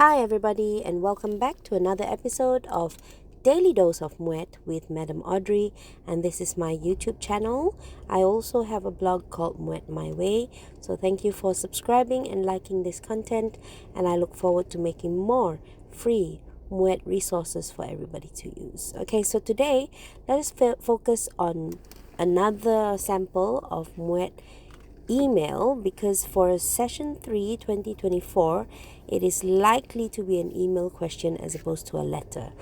Hi everybody and welcome back to another episode of Daily Dose of MUET with Madam Audrey, and this is my YouTube channel. I also have a blog called MUET My Way, so thank you for subscribing and liking this content, and I look forward to making more free MUET resources for everybody to use. Okay, so today let us focus on another sample of MUET email, because for session 3 2024 it is likely to be an email question as opposed to a letter.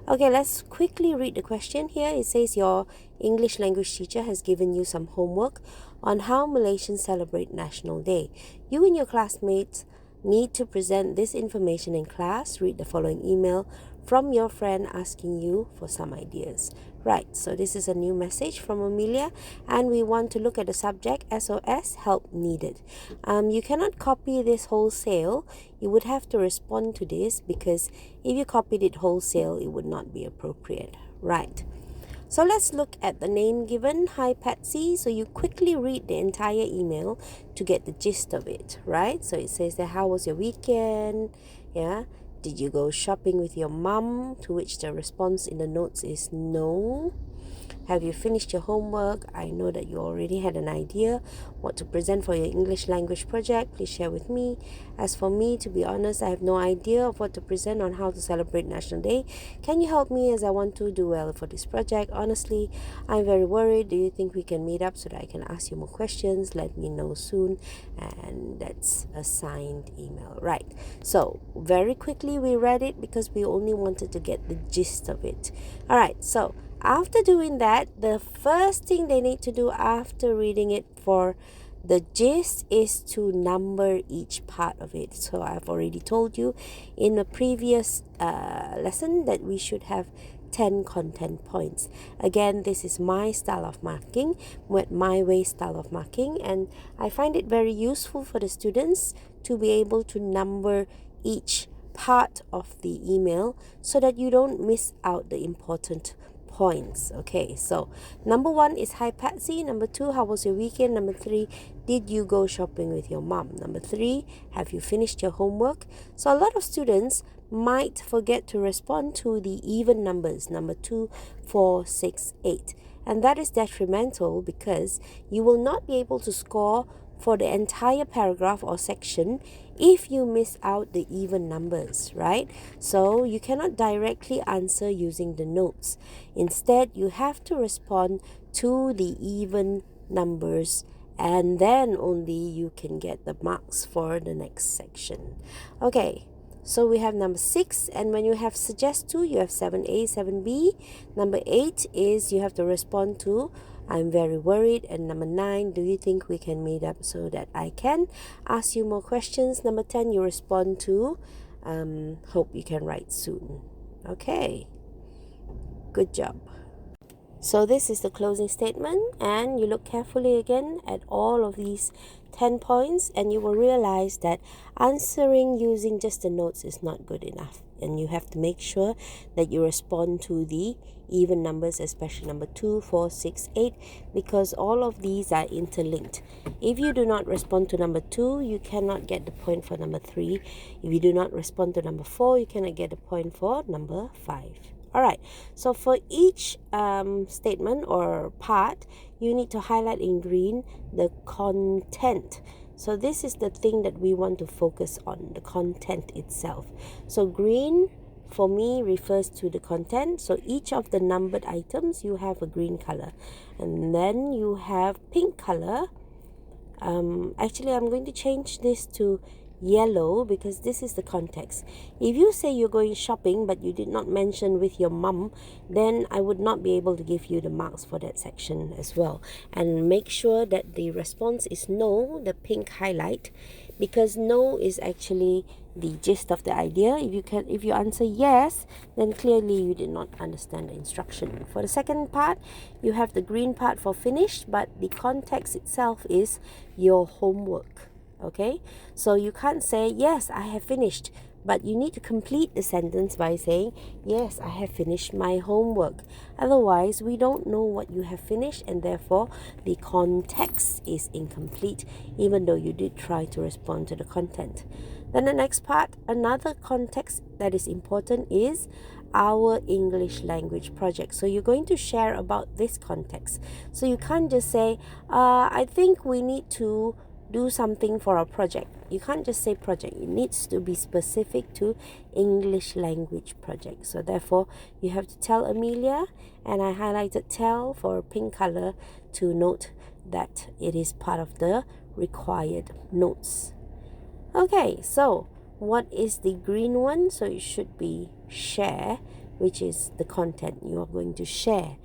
Okay, let's quickly read the question here. It says your English language teacher has given you some homework on how Malaysians celebrate National Day. You and your classmates need to present this information in class. Read the following email from your friend asking you for some ideas. Right, so this is a new message from Amelia, and we want to look at the subject SOS, help needed. You cannot copy this wholesale. You would have to respond to this, because if you copied it wholesale, it would not be appropriate. Right. So let's look at the name given. Hi Patsy. So you quickly read the entire email to get the gist of it, right? So it says that how was your weekend? Yeah. Did you go shopping with your mum? To which the response in the notes is no. Have you finished your homework? I know that you already had an idea what to present for your English language project. Please share with me. As for me, to be honest, I have no idea of what to present on how to celebrate National Day. Can you help me, as I want to do well for this project? Honestly, I'm very worried. Do you think we can meet up so that I can ask you more questions? Let me know soon. And that's a signed email. Right. So very quickly we read it because we only wanted to get the gist of it. All right. So after doing that, the first thing they need to do after reading it for the gist is to number each part of it. So I've already told you in a previous lesson that we should have 10 content points. Again, this is my style of marking, my way style of marking, and I find it very useful for the students to be able to number each part of the email so that you don't miss out the important points. Okay, so number 1 is hi Patsy. Number 2, how was your weekend? Number 3, did you go shopping with your mom? Number 3, have you finished your homework? So a lot of students might forget to respond to the even numbers, number 2, 4, 6, 8, and that is detrimental because you will not be able to score for the entire paragraph or section if you miss out the even numbers, right? So you cannot directly answer using the notes. Instead, you have to respond to the even numbers, and then only you can get the marks for the next section. Okay, so we have number 6, and when you have suggest to, you have 7A, 7B. Number 8 is you have to respond to I'm very worried, and number 9, do you think we can meet up so that I can ask you more questions? Number 10, you respond to hope you can write soon. Okay, good job. So this is the closing statement, and you look carefully again at all of these 10 points, and you will realize that answering using just the notes is not good enough, and you have to make sure that you respond to the even numbers, especially number 2, 4, 6, 8, because all of these are interlinked. If you do not respond to number 2, you cannot get the point for number 3. If you do not respond to number 4, you cannot get the point for number 5. Alright, so for each statement or part, you need to highlight in green the content. So this is the thing that we want to focus on, the content itself. So green for me refers to the content. So each of the numbered items, you have a green color. And then you have pink color. Actually, I'm going to change this to yellow because this is the context. If you say you're going shopping but you did not mention with your mum, then I would not be able to give you the marks for that section as well. And make sure that the response is no, the pink highlight, because no is actually the gist of the idea. If you answer yes, then clearly you did not understand the instruction. For the second part, you have the green part for finished, but the context itself is your homework. Okay, so you can't say yes, I have finished, but you need to complete the sentence by saying yes, I have finished my homework. Otherwise, we don't know what you have finished, and therefore the context is incomplete, even though you did try to respond to the content. Then the next part, another context that is important is our English language project. So you're going to share about this context. So you can't just say, I think we need to do something for our project. You can't just say project. It needs to be specific to English language project. So therefore, you have to tell Amelia, and I highlighted tell for pink color to note that it is part of the required notes. Okay, so what is the green one? So it should be share, which is the content. You are going to share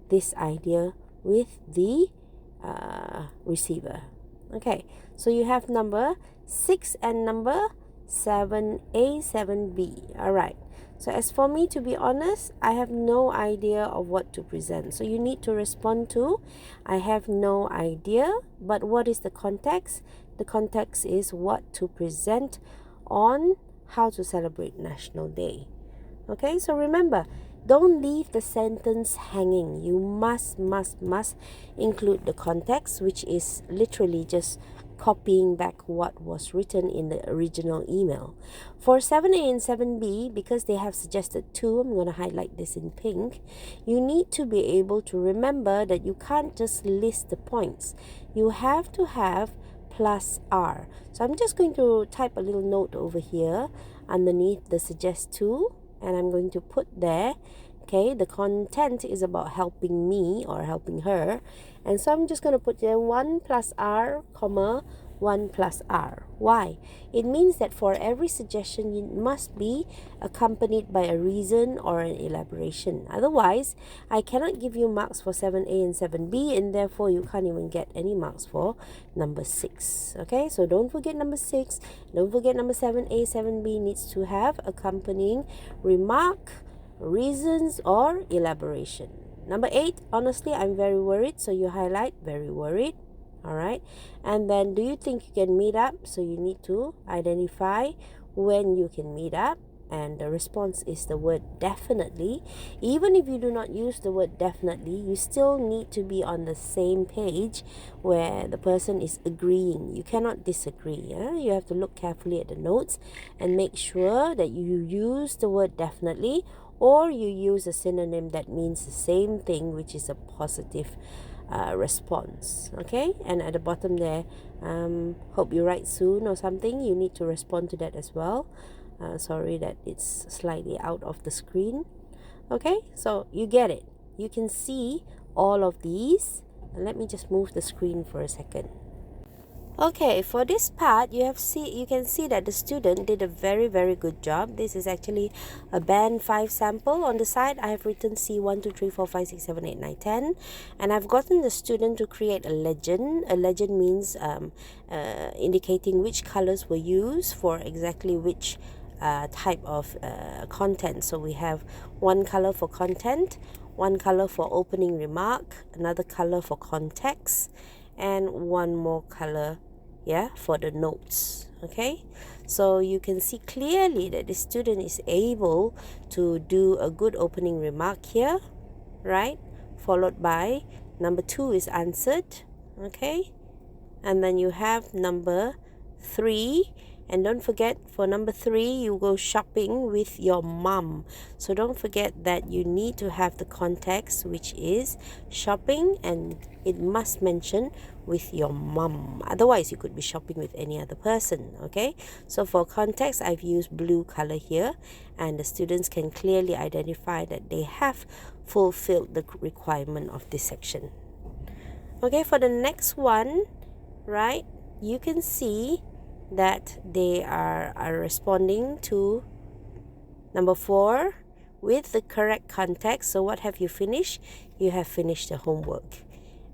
this idea with the receiver. Okay, so you have number 6 and number 7A, 7B. All right. So as for me, to be honest, I have no idea of what to present. So you need to respond to, I have no idea, but what is the context? The context is what to present on how to celebrate National Day. Okay, so remember, don't leave the sentence hanging. You must include the context, which is literally just copying back what was written in the original email. For 7A and 7B, because they have suggested 2, I'm going to highlight this in pink, you need to be able to remember that you can't just list the points. You have to have plus R. So I'm just going to type a little note over here underneath the suggest 2, and I'm going to put there, okay, the content is about helping me or helping her, and so I'm just going to put there 1 plus R, comma 1 plus R. Why? It means that for every suggestion it must be accompanied by a reason or an elaboration. Otherwise, I cannot give you marks for 7A and 7B, and therefore you can't even get any marks for number 6. Okay, so don't forget number 6, don't forget number 7A, 7B needs to have accompanying remark, reasons or elaboration. Number 8, honestly, I'm very worried, so you highlight very worried. All right, and then do you think you can meet up? So you need to identify when you can meet up, and the response is the word definitely. Even if you do not use the word definitely, you still need to be on the same page where the person is agreeing. You cannot disagree. You have to look carefully at the notes and make sure that you use the word definitely, or you use a synonym that means the same thing, which is a positive response. Okay, and at the bottom there, hope you write soon or something. You need to respond to that as well. Sorry that it's slightly out of the screen. Okay, so you get it. You can see all of these. Let me just move the screen for a second. Okay, for this part, you can see that the student did a very good job. This is actually a band 5 sample. On the side, I have written C1, 2, 3, 4, 5, 6, 7, 8, 9, 10. And I've gotten the student to create a legend. A legend means indicating which colors were used for exactly which type of content. So we have one color for content, one color for opening remark, another color for context, and one more color for the notes. Okay, so you can see clearly that the student is able to do a good opening remark here, right, followed by number 2 is answered. Okay, and then you have number 3, and don't forget, for number 3 you go shopping with your mom. So don't forget that you need to have the context, which is shopping, and it must mention with your mom. Otherwise you could be shopping with any other person. Okay, so for context, I've used blue color here, and the students can clearly identify that they have fulfilled the requirement of this section. Okay, for the next one, right, you can see that they are responding to number 4 with the correct context. So what have you finished? You have finished the homework,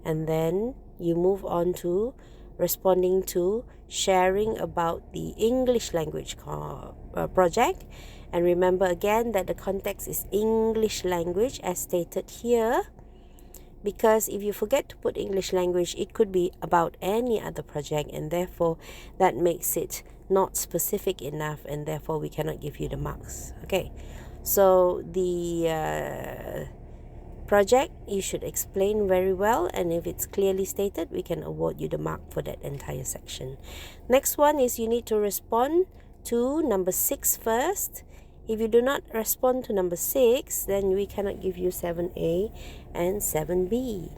and then you move on to responding to sharing about the English language project. And remember again that the context is English language as stated here, because if you forget to put English language, it could be about any other project, and therefore that makes it not specific enough, and therefore we cannot give you the marks. Okay, so the project you should explain very well, and if it's clearly stated, we can award you the mark for that entire section. Next one is you need to respond to number 6 first. If you do not respond to number 6, then we cannot give you 7A and 7B.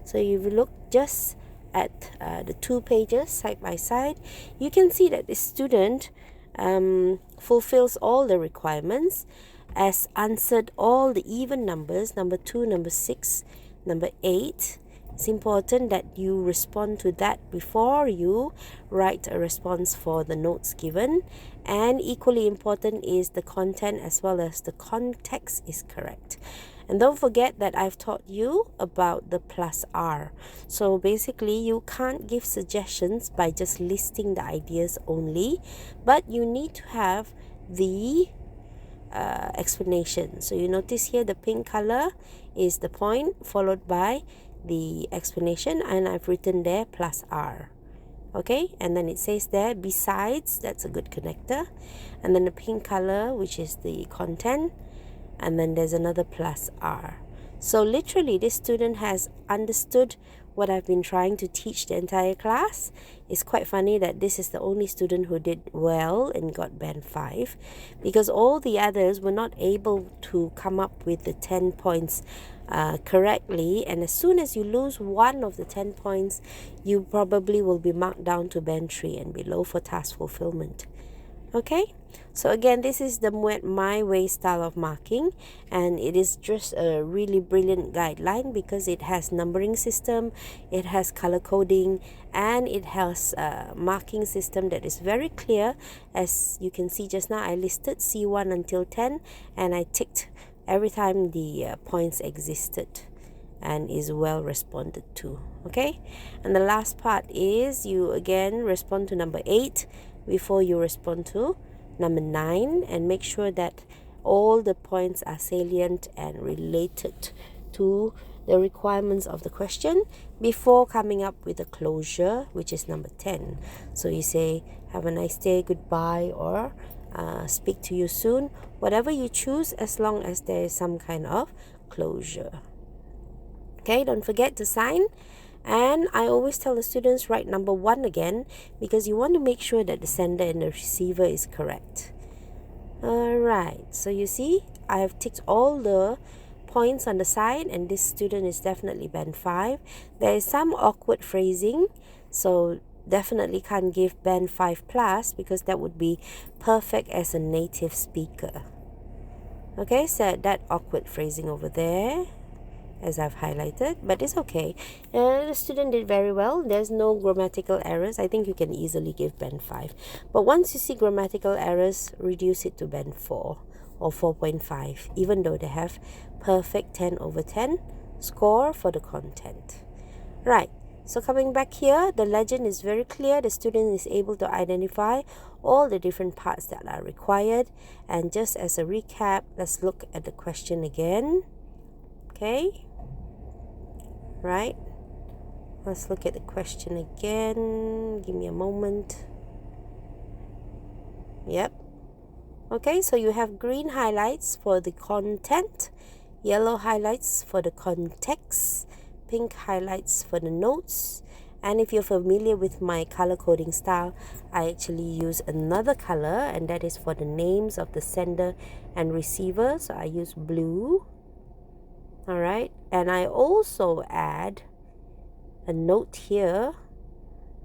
So if you look just at the 2 pages side by side, you can see that the student fulfills all the requirements, as answered all the even numbers, number 2, number 6, number 8. It's important that you respond to that before you write a response for the notes given. And equally important is the content as well as the context is correct. And don't forget that I've taught you about the plus R. So basically, you can't give suggestions by just listing the ideas only, but you need to have the explanation. So you notice here the pink color is the point followed by the explanation, and I've written there plus R. Okay, and then it says there besides, that's a good connector, and then the pink color, which is the content, and then there's another plus R. So literally this student has understood what I've been trying to teach the entire class. It's quite funny that this is the only student who did well and got band 5, because all the others were not able to come up with the 10 points correctly, and as soon as you lose one of the 10 points, you probably will be marked down to band 3 and below for task fulfillment. Okay, so again, this is the MUET My Way style of marking, and it is just a really brilliant guideline because it has numbering system, it has color coding, and it has a marking system that is very clear. As you can see just now, I listed C1 until 10, and I ticked every time the points existed and is well responded to. Okay, and the last part is you again respond to number 8 before you respond to number 9, and make sure that all the points are salient and related to the requirements of the question before coming up with a closure, which is number 10. So you say have a nice day, goodbye, or speak to you soon, whatever you choose, as long as there is some kind of closure. Okay, don't forget to sign. And I always tell the students write number 1 again, because you want to make sure that the sender and the receiver is correct. Alright, so you see I have ticked all the points on the side, and this student is definitely band 5. There is some awkward phrasing, so definitely can't give band 5 plus, because that would be perfect as a native speaker. Okay, so that awkward phrasing over there, as I've highlighted, but it's okay. The student did very well. There's no grammatical errors. I think you can easily give band 5. But once you see grammatical errors, reduce it to band 4 or 4.5, even though they have perfect 10 over 10 score for the content. Right, so coming back here, the legend is very clear. The student is able to identify all the different parts that are required. And just as a recap, let's look at the question again. Okay, right, let's look at the question again. Give me a moment. Yep. Okay, so you have green highlights for the content, yellow highlights for the context, pink highlights for the notes. And if you're familiar with my color coding style, I actually use another color, and that is for the names of the sender and receiver. So I use blue. Alright, and I also add a note here,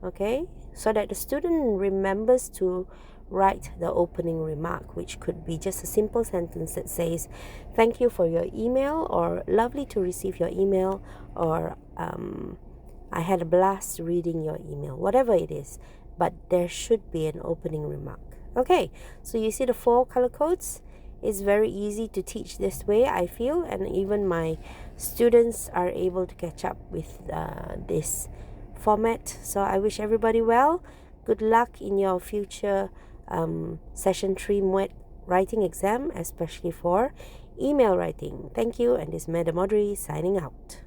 okay, so that the student remembers to write the opening remark, which could be just a simple sentence that says, thank you for your email, or lovely to receive your email, or I had a blast reading your email, whatever it is, but there should be an opening remark. Okay, so you see the 4 color codes. It's very easy to teach this way, I feel, and even my students are able to catch up with this format. So I wish everybody well. Good luck in your future session 3 MUET writing exam, especially for email writing. Thank you, and this is Madam Audrey signing out.